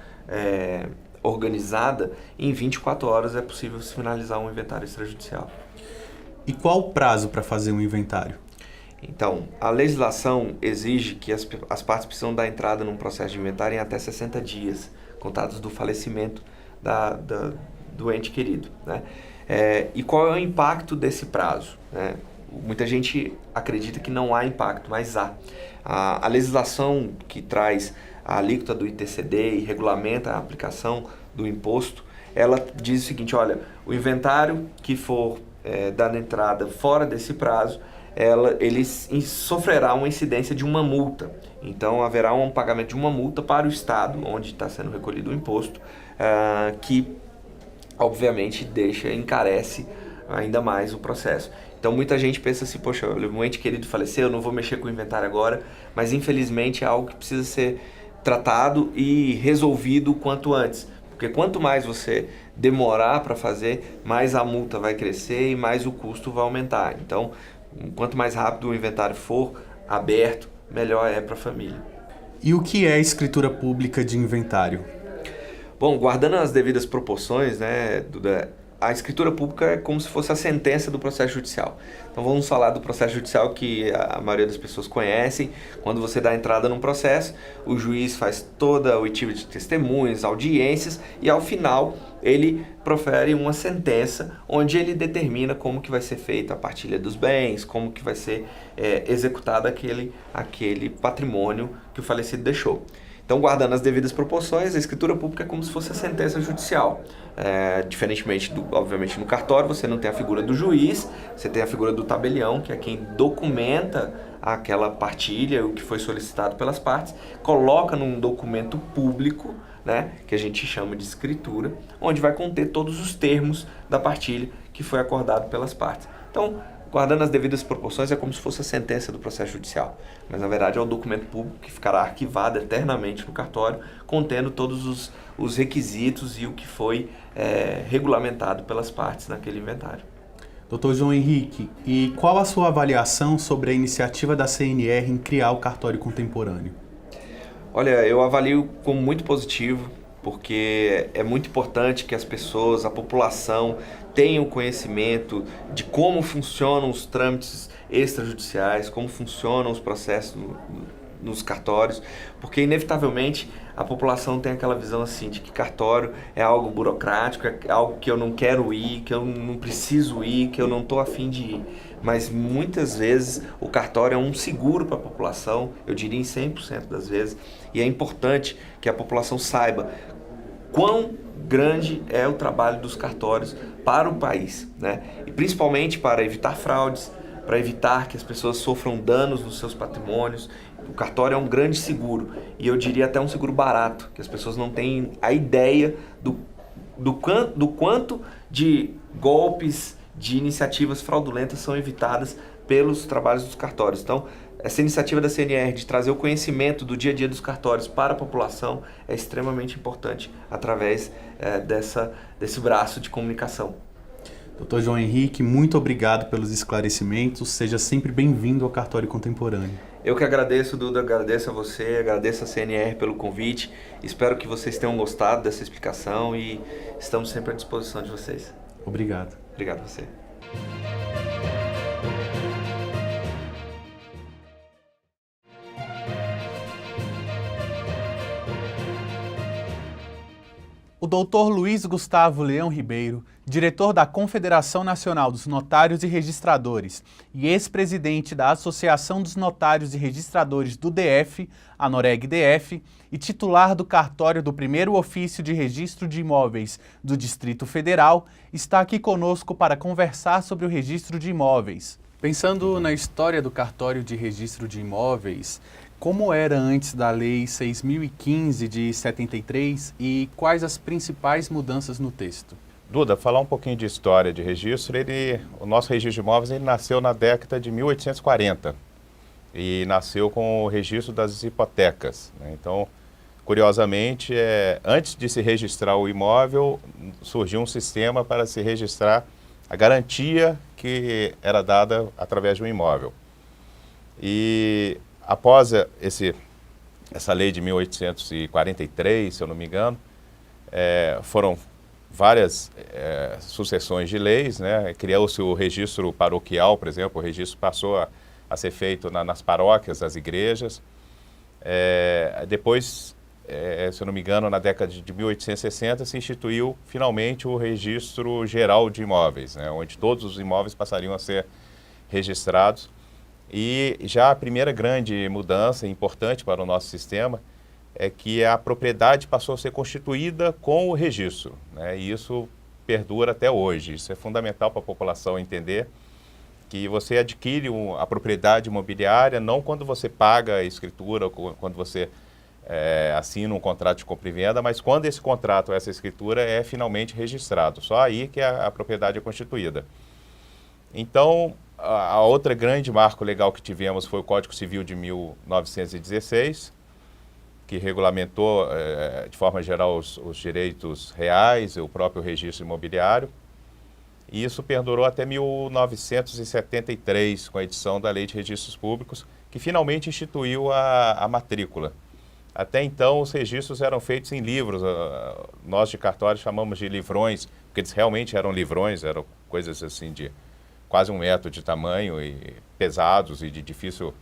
organizada, em 24 horas é possível se finalizar um inventário extrajudicial. E qual o prazo para fazer um inventário? Então, a legislação exige que as partes precisam dar entrada num processo de inventário em até 60 dias, contados do falecimento do ente querido, né? E qual é o impacto desse prazo, né? Muita gente acredita que não há impacto, mas há. A legislação que traz a alíquota do ITCD e regulamenta a aplicação do imposto, ela diz o seguinte: olha, o inventário que for dado entrada fora desse prazo, ele sofrerá uma incidência de uma multa. Então, haverá um pagamento de uma multa para o Estado, onde está sendo recolhido o imposto, que, obviamente, encarece ainda mais o processo. Então, muita gente pensa assim: poxa, o ente querido faleceu, eu não vou mexer com o inventário agora, mas, infelizmente, é algo que precisa ser tratado e resolvido o quanto antes. Porque quanto mais você demorar para fazer, mais a multa vai crescer e mais o custo vai aumentar. Então, quanto mais rápido o inventário for aberto, melhor é para a família. E o que é escritura pública de inventário? Bom, guardando as devidas proporções, né, a escritura pública é como se fosse a sentença do processo judicial. Então vamos falar do processo judicial que a maioria das pessoas conhecem. Quando você dá entrada num processo, o juiz faz toda a oitiva de testemunhas, audiências, e ao final ele profere uma sentença onde ele determina como que vai ser feita a partilha dos bens, como que vai ser executado aquele patrimônio que o falecido deixou. Então, guardando as devidas proporções, a escritura pública é como se fosse a sentença judicial. Diferentemente, obviamente, no cartório, você não tem a figura do juiz, você tem a figura do tabelião, que é quem documenta aquela partilha, o que foi solicitado pelas partes, coloca num documento público, né, que a gente chama de escritura, onde vai conter todos os termos da partilha que foi acordado pelas partes. Então, guardando as devidas proporções, é como se fosse a sentença do processo judicial. Mas, na verdade, é um documento público que ficará arquivado eternamente no cartório, contendo todos os requisitos e o que foi regulamentado pelas partes naquele inventário. Dr. João Henrique, e qual a sua avaliação sobre a iniciativa da CNR em criar o cartório contemporâneo? Olha, eu avalio como muito positivo, porque é muito importante que as pessoas, a população, tenham conhecimento de como funcionam os trâmites extrajudiciais, como funcionam os processos nos cartórios, porque inevitavelmente a população tem aquela visão assim de que cartório é algo burocrático, é algo que eu não quero ir, que eu não preciso ir, que eu não estou a fim de ir. Mas muitas vezes o cartório é um seguro para a população, eu diria em 100% das vezes, e é importante que a população saiba quão grande é o trabalho dos cartórios para o país, né? E principalmente para evitar fraudes, para evitar que as pessoas sofram danos nos seus patrimônios. O cartório é um grande seguro, e eu diria até um seguro barato, que as pessoas não têm a ideia do quanto de golpes, de iniciativas fraudulentas são evitadas pelos trabalhos dos cartórios. Então, essa iniciativa da CNR de trazer o conhecimento do dia a dia dos cartórios para a população é extremamente importante através desse braço de comunicação. Dr. João Henrique, muito obrigado pelos esclarecimentos. Seja sempre bem-vindo ao Cartório Contemporâneo. Eu que agradeço, Duda, agradeço a você, agradeço a CNR pelo convite. Espero que vocês tenham gostado dessa explicação e estamos sempre à disposição de vocês. Obrigado. Obrigado a você. O Dr. Luiz Gustavo Leão Ribeiro, diretor da Confederação Nacional dos Notários e Registradores e ex-presidente da Associação dos Notários e Registradores do DF, a Noreg-DF, e titular do cartório do Primeiro Ofício de Registro de Imóveis do Distrito Federal, está aqui conosco para conversar sobre o registro de imóveis. Pensando na história do cartório de registro de imóveis, como era antes da Lei 6.015 de 73 e quais as principais mudanças no texto? Duda, falar um pouquinho de história de registro, o nosso registro de imóveis nasceu na década de 1840 e nasceu com o registro das hipotecas, né? Então, curiosamente, antes de se registrar o imóvel, surgiu um sistema para se registrar a garantia que era dada através de um imóvel. E após essa lei de 1843, se eu não me engano, foram várias sucessões de leis, né? Criou-se o registro paroquial, por exemplo, o registro passou a ser feito nas paróquias, das igrejas. Depois, se eu não me engano, na década de 1860 se instituiu finalmente o registro geral de imóveis, né? Onde todos os imóveis passariam a ser registrados. E já a primeira grande mudança importante para o nosso sistema é que a propriedade passou a ser constituída com o registro, né? E isso perdura até hoje. Isso é fundamental para a população entender que você adquire a propriedade imobiliária não quando você paga a escritura, ou quando você assina um contrato de compra e venda, mas quando esse contrato, essa escritura é finalmente registrado. Só aí que a propriedade é constituída. Então, a outra grande marco legal que tivemos foi o Código Civil de 1916, que regulamentou, de forma geral, os direitos reais, o próprio registro imobiliário. E isso perdurou até 1973, com a edição da Lei de Registros Públicos, que finalmente instituiu a matrícula. Até então, os registros eram feitos em livros. Nós de cartório chamamos de livrões, porque eles realmente eram livrões, eram coisas assim de quase 1 metro de tamanho, e pesados e de difícil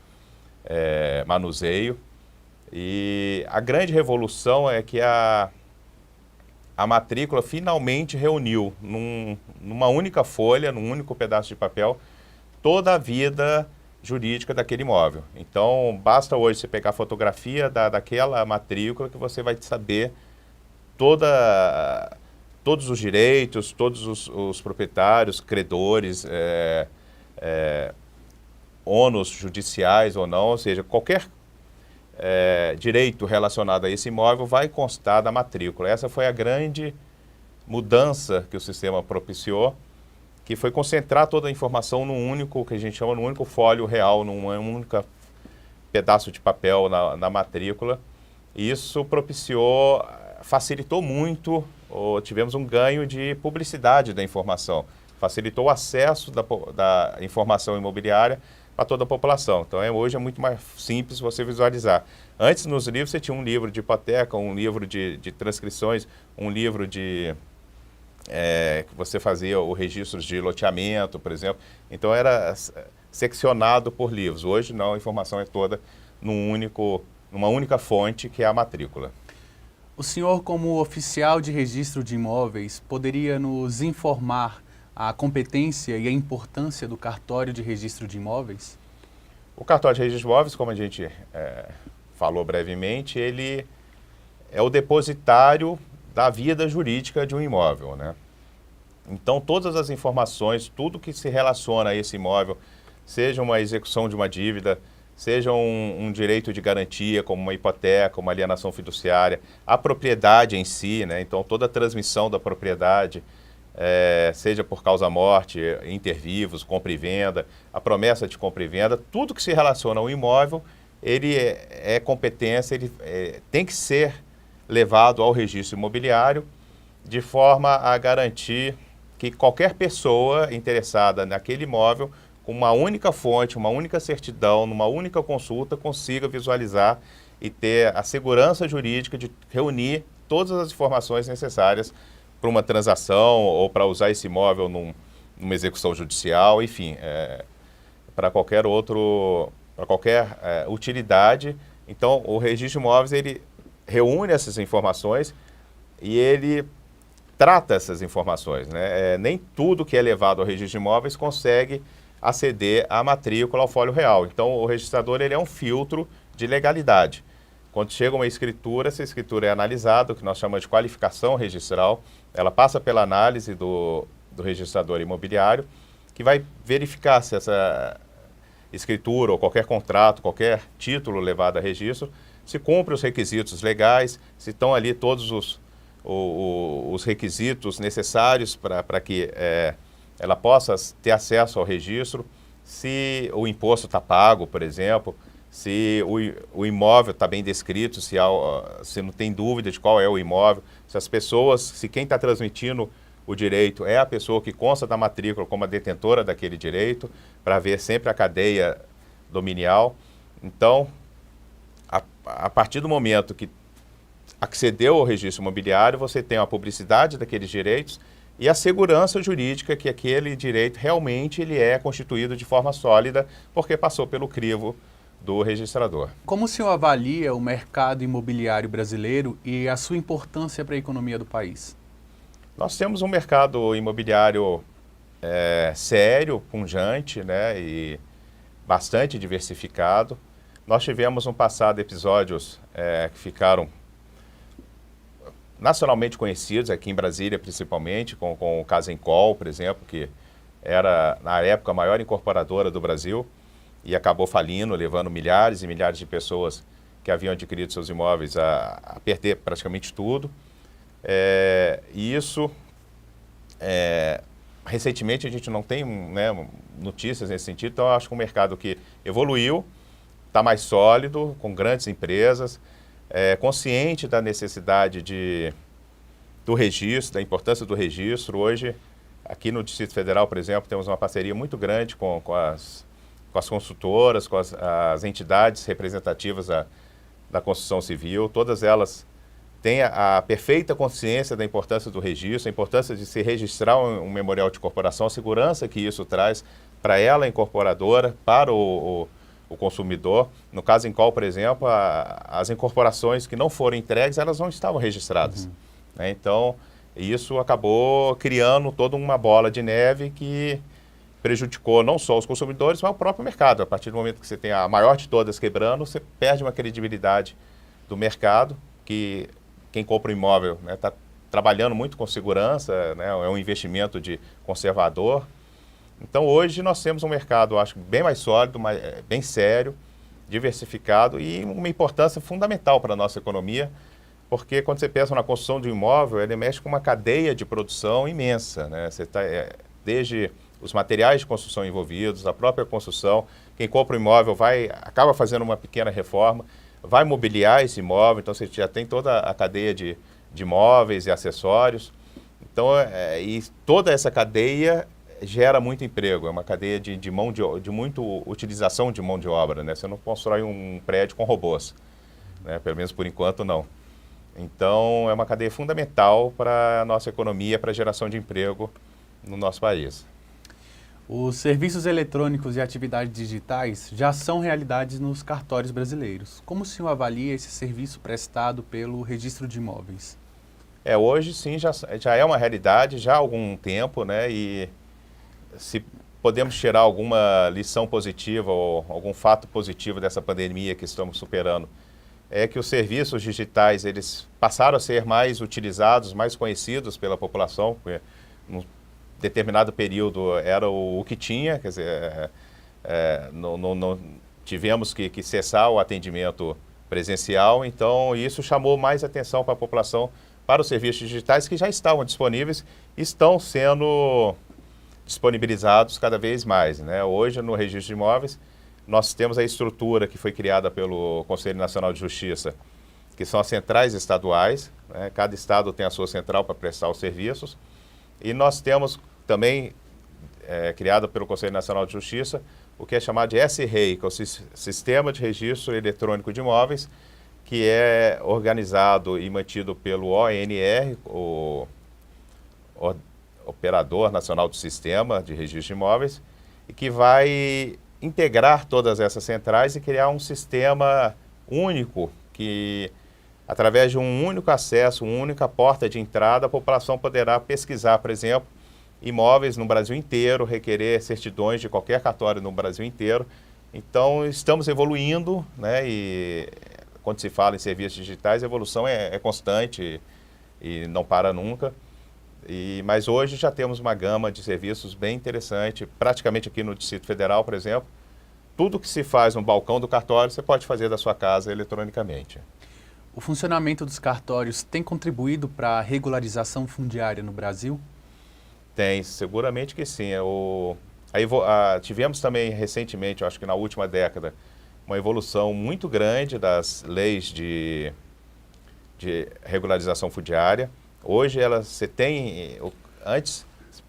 manuseio. E a grande revolução é que a matrícula finalmente reuniu numa única folha, num único pedaço de papel, toda a vida jurídica daquele imóvel. Então, basta hoje você pegar a fotografia daquela matrícula que você vai saber todos os direitos, todos os proprietários, credores, ônus judiciais ou não, ou seja, qualquer direito relacionado a esse imóvel vai constar da matrícula. Essa foi a grande mudança que o sistema propiciou, que foi concentrar toda a informação num único, que a gente chama, num único folho real, num único pedaço de papel na matrícula. E isso facilitou muito, tivemos um ganho de publicidade da informação, facilitou o acesso da informação imobiliária para toda a população. Então, hoje é muito mais simples você visualizar. Antes, nos livros, você tinha um livro de hipoteca, um livro de transcrições, um livro que você fazia o registro de loteamento, por exemplo. Então, era seccionado por livros. Hoje, não, a informação é toda numa única fonte, que é a matrícula. O senhor, como oficial de registro de imóveis, poderia nos informar a competência e a importância do cartório de registro de imóveis? O cartório de registro de imóveis, como a gente falou brevemente, ele é o depositário da vida jurídica de um imóvel, né? Então, todas as informações, tudo que se relaciona a esse imóvel, seja uma execução de uma dívida, seja um direito de garantia, como uma hipoteca, uma alienação fiduciária, a propriedade em si, né? Então, toda a transmissão da propriedade, seja por causa-morte, inter-vivos, compra e venda, a promessa de compra e venda, tudo que se relaciona ao imóvel, ele é competência, ele tem que ser levado ao registro imobiliário, de forma a garantir que qualquer pessoa interessada naquele imóvel, com uma única fonte, uma única certidão, numa única consulta, consiga visualizar e ter a segurança jurídica de reunir todas as informações necessárias para uma transação ou para usar esse imóvel numa execução judicial, enfim, para qualquer utilidade. Então, o registro de imóveis, ele reúne essas informações e ele trata essas informações, né? Nem tudo que é levado ao registro de imóveis consegue aceder à matrícula, ao folho real. Então, o registrador, ele é um filtro de legalidade. Quando chega uma escritura, essa escritura é analisada, o que nós chamamos de qualificação registral, ela passa pela análise do registrador imobiliário, que vai verificar se essa escritura ou qualquer contrato, qualquer título levado a registro, se cumpre os requisitos legais, se estão ali todos os requisitos necessários para que ela possa ter acesso ao registro, se o imposto está pago, por exemplo, se o imóvel está bem descrito, se não tem dúvida de qual é o imóvel, se quem está transmitindo o direito é a pessoa que consta da matrícula como a detentora daquele direito, para ver sempre a cadeia dominial. Então, a partir do momento que accedeu ao registro imobiliário, você tem a publicidade daqueles direitos e a segurança jurídica que aquele direito realmente ele é constituído de forma sólida, porque passou pelo crivo do registrador. Como o senhor avalia o mercado imobiliário brasileiro e a sua importância para a economia do país? Nós temos um mercado imobiliário sério, pujante, né, e bastante diversificado. Nós tivemos no passado episódios que ficaram nacionalmente conhecidos, aqui em Brasília principalmente, com o Casa Encol, por exemplo, que era, na época, a maior incorporadora do Brasil e acabou falindo, levando milhares e milhares de pessoas que haviam adquirido seus imóveis a perder praticamente tudo. E isso, recentemente, a gente não tem, né, notícias nesse sentido, então eu acho que um mercado que evoluiu, está mais sólido, com grandes empresas, consciente da necessidade do registro, da importância do registro. Hoje, aqui no Distrito Federal, por exemplo, temos uma parceria muito grande com as consultoras, com as entidades representativas da construção civil. Todas elas têm a perfeita consciência da importância do registro, a importância de se registrar um memorial de incorporação, a segurança que isso traz para ela, a incorporadora, para o consumidor. No Casa Encol, por exemplo, as incorporações que não foram entregues, elas não estavam registradas. Né? Então, isso acabou criando toda uma bola de neve que prejudicou não só os consumidores, mas o próprio mercado. A partir do momento que você tem a maior de todas quebrando, você perde uma credibilidade do mercado, que quem compra um imóvel está trabalhando muito com segurança, né? É um investimento de conservador. Então, hoje nós temos um mercado, acho, bem mais sólido, bem sério, diversificado e uma importância fundamental para a nossa economia, porque quando você pensa na construção de um imóvel, ele mexe com uma cadeia de produção imensa, né? Você desde os materiais de construção envolvidos, a própria construção, quem compra um imóvel acaba fazendo uma pequena reforma, vai mobiliar esse imóvel, então você já tem toda a cadeia de móveis e acessórios. Então, e toda essa cadeia gera muito emprego, é uma cadeia de muita utilização de mão de obra, né? Você não constrói um prédio com robôs, né? Pelo menos por enquanto não. Então é uma cadeia fundamental para a nossa economia, para a geração de emprego no nosso país. Os serviços eletrônicos e atividades digitais já são realidades nos cartórios brasileiros. Como o senhor avalia esse serviço prestado pelo registro de imóveis? Hoje sim, já é uma realidade, já há algum tempo, né? E se podemos tirar alguma lição positiva ou algum fato positivo dessa pandemia que estamos superando, é que os serviços digitais eles passaram a ser mais utilizados, mais conhecidos pela população, porque num determinado período era o que tinha, quer dizer, não tivemos que cessar o atendimento presencial, então isso chamou mais atenção para a população, para os serviços digitais que já estavam disponíveis, estão sendo disponibilizados cada vez mais, né? Hoje, no registro de imóveis, nós temos a estrutura que foi criada pelo Conselho Nacional de Justiça, que são as centrais estaduais, né? Cada estado tem a sua central para prestar os serviços, e nós temos também, criado pelo Conselho Nacional de Justiça, o que é chamado de S-REI, que é o Sistema de Registro Eletrônico de Imóveis, que é organizado e mantido pelo ONR, o Operador Nacional do Sistema de Registro de Imóveis, e que vai integrar todas essas centrais e criar um sistema único que, através de um único acesso, uma única porta de entrada, a população poderá pesquisar, por exemplo, imóveis no Brasil inteiro, requerer certidões de qualquer cartório no Brasil inteiro. Então, estamos evoluindo, né? E quando se fala em serviços digitais, a evolução é constante e não para nunca. Mas hoje já temos uma gama de serviços bem interessante, praticamente aqui no Distrito Federal, por exemplo. Tudo que se faz no balcão do cartório, você pode fazer da sua casa eletronicamente. O funcionamento dos cartórios tem contribuído para a regularização fundiária no Brasil? Tem, seguramente que sim. Tivemos também recentemente, acho que na última década, uma evolução muito grande das leis de regularização fundiária. Hoje você tem, antes,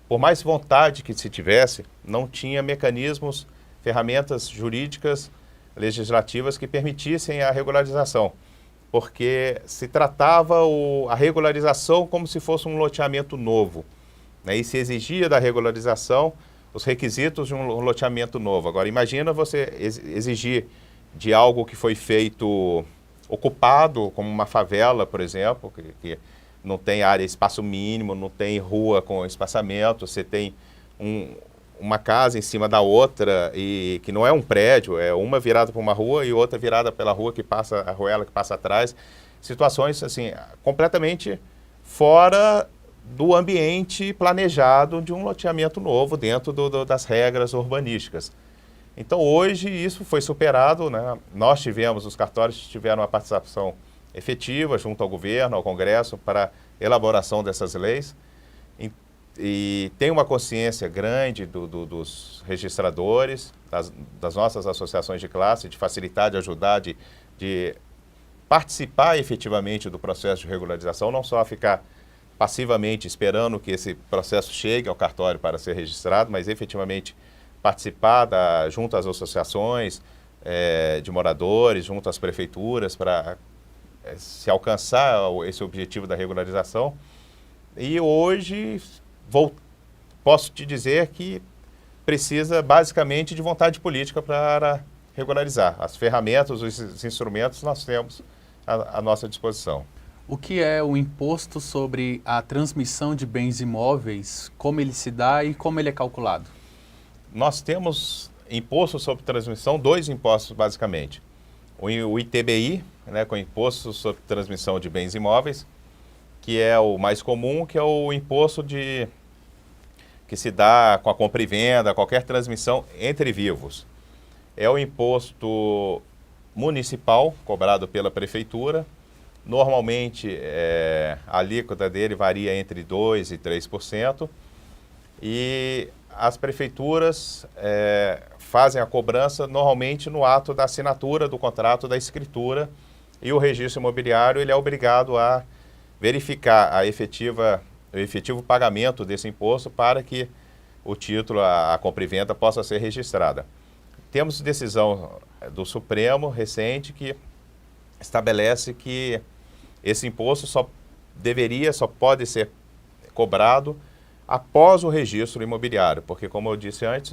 por mais vontade que se tivesse, não tinha mecanismos, ferramentas jurídicas legislativas que permitissem a regularização, porque se tratava a regularização como se fosse um loteamento novo, né? E se exigia da regularização os requisitos de um loteamento novo. Agora, imagina você exigir de algo que foi feito ocupado, como uma favela, por exemplo, que não tem área, espaço mínimo, não tem rua com espaçamento, você tem uma casa em cima da outra, e que não é um prédio, é uma virada para uma rua e outra virada pela rua que passa, a ruela que passa atrás. Situações assim, completamente fora do ambiente planejado de um loteamento novo dentro das regras urbanísticas. Então hoje isso foi superado, né? Os cartórios tiveram uma participação efetiva junto ao governo, ao Congresso, para a elaboração dessas leis. E tem uma consciência grande dos registradores, das nossas associações de classe, de facilitar, de ajudar, de participar efetivamente do processo de regularização, não só ficar passivamente esperando que esse processo chegue ao cartório para ser registrado, mas efetivamente participar junto às associações de moradores, junto às prefeituras, para se alcançar esse objetivo da regularização. E hoje posso te dizer que precisa basicamente de vontade política para regularizar. As ferramentas, os instrumentos nós temos à nossa disposição. O que é o imposto sobre a transmissão de bens imóveis, como ele se dá e como ele é calculado? Nós temos imposto sobre transmissão, 2 impostos basicamente. O ITBI, né, com imposto sobre transmissão de bens imóveis, que é o mais comum, que é o imposto que se dá com a compra e venda, qualquer transmissão entre vivos. É o imposto municipal, cobrado pela prefeitura. Normalmente, a alíquota dele varia entre 2% e 3%. E as prefeituras fazem a cobrança normalmente no ato da assinatura do contrato, da escritura, e o registro imobiliário ele é obrigado a verificar o efetivo pagamento desse imposto para que o título, a compra e venda, possa ser registrada. Temos decisão do Supremo recente que estabelece que esse imposto só pode ser cobrado após o registro imobiliário, porque, como eu disse antes,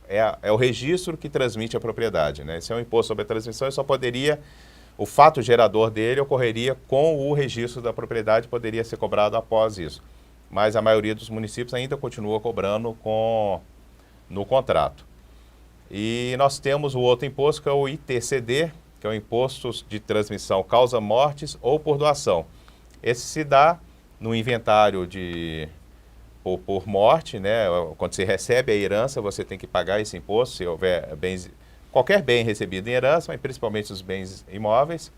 é o registro que transmite a propriedade, né? Esse é um imposto sobre a transmissão e o fato gerador dele ocorreria com o registro da propriedade, poderia ser cobrado após isso. Mas a maioria dos municípios ainda continua cobrando no contrato. E nós temos o outro imposto, que é o ITCD, que é o Imposto de Transmissão Causa Mortes ou por doação. Esse se dá no inventário por morte, né? Quando você recebe a herança, você tem que pagar esse imposto, se houver qualquer bem recebido em herança, mas principalmente os bens imóveis.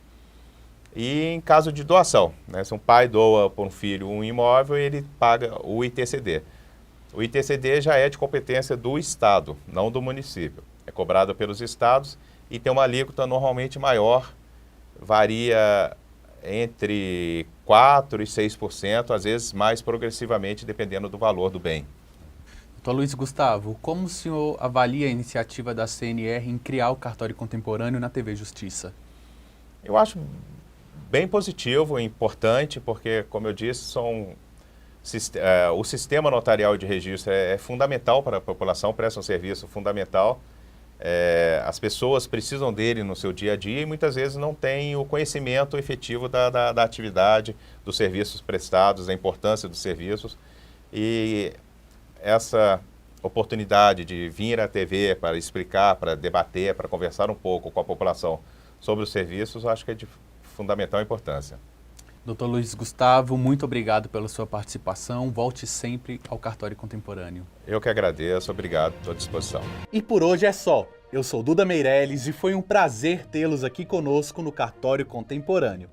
E em caso de doação, né? Se um pai doa para um filho um imóvel, ele paga o ITCD. O ITCD já é de competência do Estado, não do município. É cobrado pelos estados e tem uma alíquota normalmente maior, varia entre 4% e 6%, às vezes mais progressivamente, dependendo do valor do bem. Doutor Luiz Gustavo, como o senhor avalia a iniciativa da CNR em criar o cartório contemporâneo na TV Justiça? Eu acho bem positivo e importante, porque, como eu disse, o sistema notarial de registro é fundamental para a população, presta um serviço fundamental. As pessoas precisam dele no seu dia a dia e muitas vezes não têm o conhecimento efetivo da atividade, dos serviços prestados, da importância dos serviços. E essa oportunidade de vir à TV para explicar, para debater, para conversar um pouco com a população sobre os serviços, eu acho que é de fundamental importância. Doutor Luiz Gustavo, muito obrigado pela sua participação. Volte sempre ao Cartório Contemporâneo. Eu que agradeço, obrigado, estou à disposição. E por hoje é só. Eu sou Duda Meirelles e foi um prazer tê-los aqui conosco no Cartório Contemporâneo.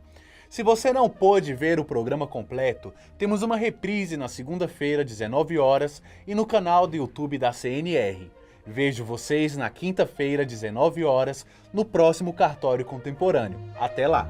Se você não pôde ver o programa completo, temos uma reprise na segunda-feira, 19 horas, e no canal do YouTube da CNR. Vejo vocês na quinta-feira, 19 horas, no próximo Cartório Contemporâneo. Até lá!